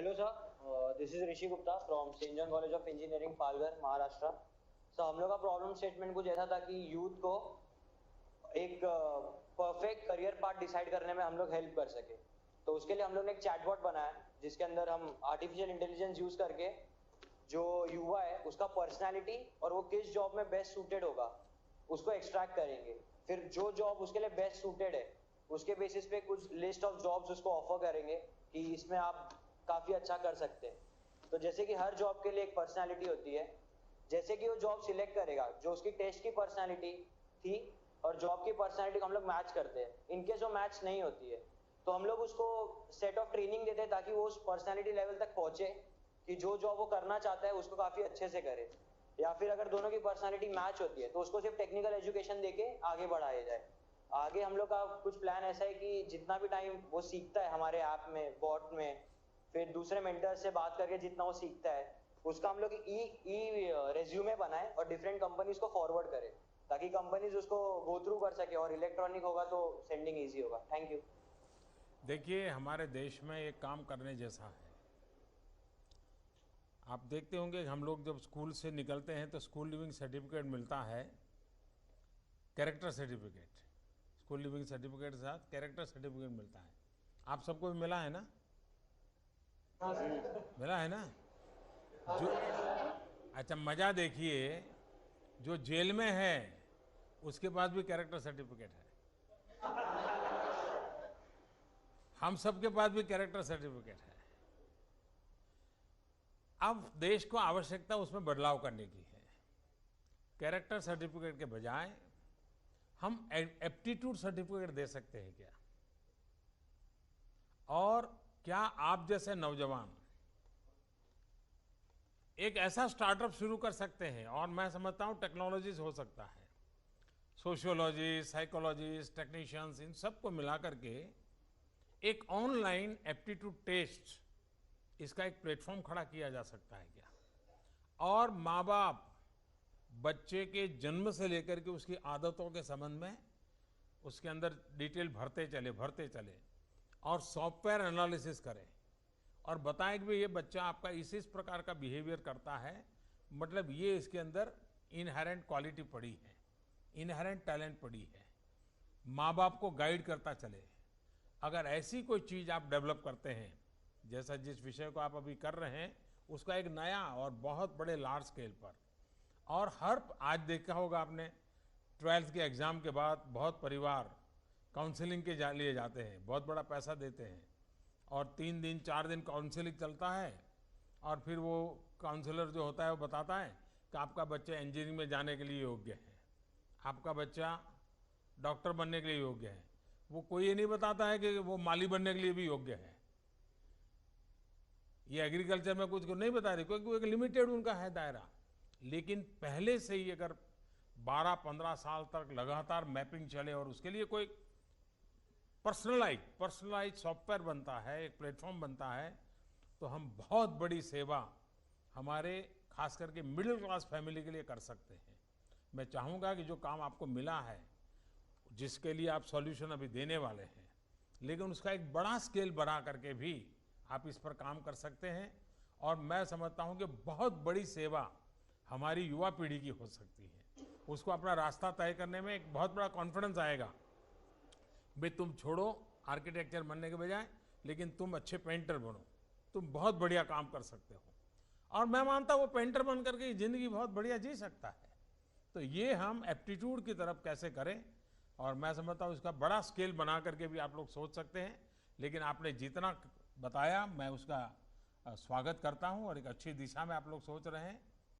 Hello sir, this is Rishi Gupta from St. John College of Engineering, Palghar, Maharashtra. Sir हम लोग का problem statement कुछ ऐसा था कि यूथ को एक परफेक्ट करियर पाथ डिसाइड करने में हम लोग हेल्प कर सके। तो उसके लिए हम लोग ने एक चैटबॉट बनाया जिसके अंदर हम आर्टिफिशियल इंटेलिजेंस यूज करके जो युवा है उसका पर्सनालिटी और वो किस जॉब में बेस्ट सूटेड होगा उसको एक्सट्रैक्ट करेंगे। फिर जो जॉब उसके लिए बेस्ट सूटेड है उसके बेसिस पे कुछ लिस्ट ऑफ जॉब्स उसको ऑफर करेंगे कि इसमें आप काफी अच्छा कर सकते हैं। तो जैसे कि हर जॉब के लिए एक पर्सनालिटी होती है, जैसे कि वो जॉब सिलेक्ट करेगा जो उसकी टेस्ट की पर्सनालिटी थी और जॉब की पर्सनालिटी को हम लोग मैच करते हैं। इनकेस वो मैच नहीं होती है तो हम लोग उसको सेट ऑफ ट्रेनिंग देते हैं ताकि वो उस पर्सनालिटी लेवल तक पहुंचे कि जो जॉब वो करना चाहता है उसको काफी अच्छे से करे। या फिर अगर दोनों की पर्सनालिटी मैच होती है तो उसको सिर्फ टेक्निकल एजुकेशन देके आगे बढ़ाया जाए। आगे हम लोग का कुछ प्लान ऐसा है कि जितना भी टाइम वो सीखता है हमारे ऐप में, बॉट में, फिर दूसरे मेंटर से बात करके जितना वो सीखता है उसका हम लोग ई रेज्यूमे बनाए और डिफरेंट कंपनीज को फॉरवर्ड करें ताकि कंपनीज उसको गो थ्रू कर सके और इलेक्ट्रॉनिक होगा तो सेंडिंग इजी होगा। Thank you. देखिए, हमारे देश में एक काम करने जैसा है। आप देखते होंगे हम लोग जब स्कूल से निकलते हैं तो स्कूल लिविंग सर्टिफिकेट मिलता है, character certificate. School leaving certificate के साथ कैरेक्टर सर्टिफिकेट मिलता है। आप सबको भी मिला है ना? मिला है ना? जो अच्छा, मजा देखिए, जो जेल में है उसके पास भी कैरेक्टर सर्टिफिकेट है। हम सबके पास भी कैरेक्टर सर्टिफिकेट है। अब देश को आवश्यकता उसमें बदलाव करने की है। कैरेक्टर सर्टिफिकेट के बजाय हम एप्टीट्यूड सर्टिफिकेट दे सकते हैं क्या? और क्या आप जैसे नौजवान एक ऐसा स्टार्टअप शुरू कर सकते हैं, और मैं समझता हूं टेक्नोलॉजीज हो सकता है, सोशियोलॉजिस्ट, साइकोलॉजिस्ट, टेक्नीशियंस, इन सबको मिलाकर के एक ऑनलाइन एप्टीट्यूड टेस्ट, इसका एक प्लेटफॉर्म खड़ा किया जा सकता है क्या? और माँ बाप बच्चे के जन्म से लेकर के उसकी आदतों के संबंध में उसके अंदर डिटेल भरते चले और सॉफ्टवेयर एनालिसिस करें और बताएं कि भाई ये बच्चा आपका इस प्रकार का बिहेवियर करता है, मतलब ये इसके अंदर इनहेरेंट क्वालिटी पड़ी है, इनहेरेंट टैलेंट पड़ी है। माँ बाप को गाइड करता चले। अगर ऐसी कोई चीज़ आप डेवलप करते हैं, जैसा जिस विषय को आप अभी कर रहे हैं, उसका एक नया और बहुत बड़े लार्ज स्केल पर, और हर आज देखा होगा आपने 12th के एग्ज़ाम के बाद बहुत परिवार काउंसलिंग के लिए जाते हैं, बहुत बड़ा पैसा देते हैं और 3 दिन 4 दिन काउंसलिंग चलता है और फिर वो काउंसलर जो होता है वो बताता है कि आपका बच्चा इंजीनियरिंग में जाने के लिए योग्य है, आपका बच्चा डॉक्टर बनने के लिए योग्य है। वो कोई ये नहीं बताता है कि वो माली बनने के लिए भी योग्य है, ये एग्रीकल्चर में कुछ को नहीं बता रहे क्योंकि एक लिमिटेड उनका है दायरा। लेकिन पहले से ही अगर 12-15 साल तक लगातार मैपिंग चले और उसके लिए कोई पर्सनलाइज सॉफ्टवेयर बनता है, एक प्लेटफॉर्म बनता है, तो हम बहुत बड़ी सेवा हमारे खास करके मिडिल क्लास फैमिली के लिए कर सकते हैं। मैं चाहूँगा कि जो काम आपको मिला है, जिसके लिए आप सॉल्यूशन अभी देने वाले हैं, लेकिन उसका एक बड़ा स्केल बना करके भी आप इस पर काम कर सकते हैं। और मैं समझता हूँ कि बहुत बड़ी सेवा हमारी युवा पीढ़ी की हो सकती है। उसको अपना रास्ता तय करने में एक बहुत बड़ा कॉन्फिडेंस आएगा। भाई तुम छोड़ो आर्किटेक्चर बनने के बजाय, लेकिन तुम अच्छे पेंटर बनो, तुम बहुत बढ़िया काम कर सकते हो। और मैं मानता हूँ वो पेंटर बन करके ज़िंदगी बहुत बढ़िया जी सकता है। तो ये हम एप्टीट्यूड की तरफ कैसे करें, और मैं समझता हूँ इसका बड़ा स्केल बना करके भी आप लोग सोच सकते हैं। लेकिन आपने जितना बताया मैं उसका स्वागत करता हूँ और एक अच्छी दिशा में आप लोग सोच रहे हैं।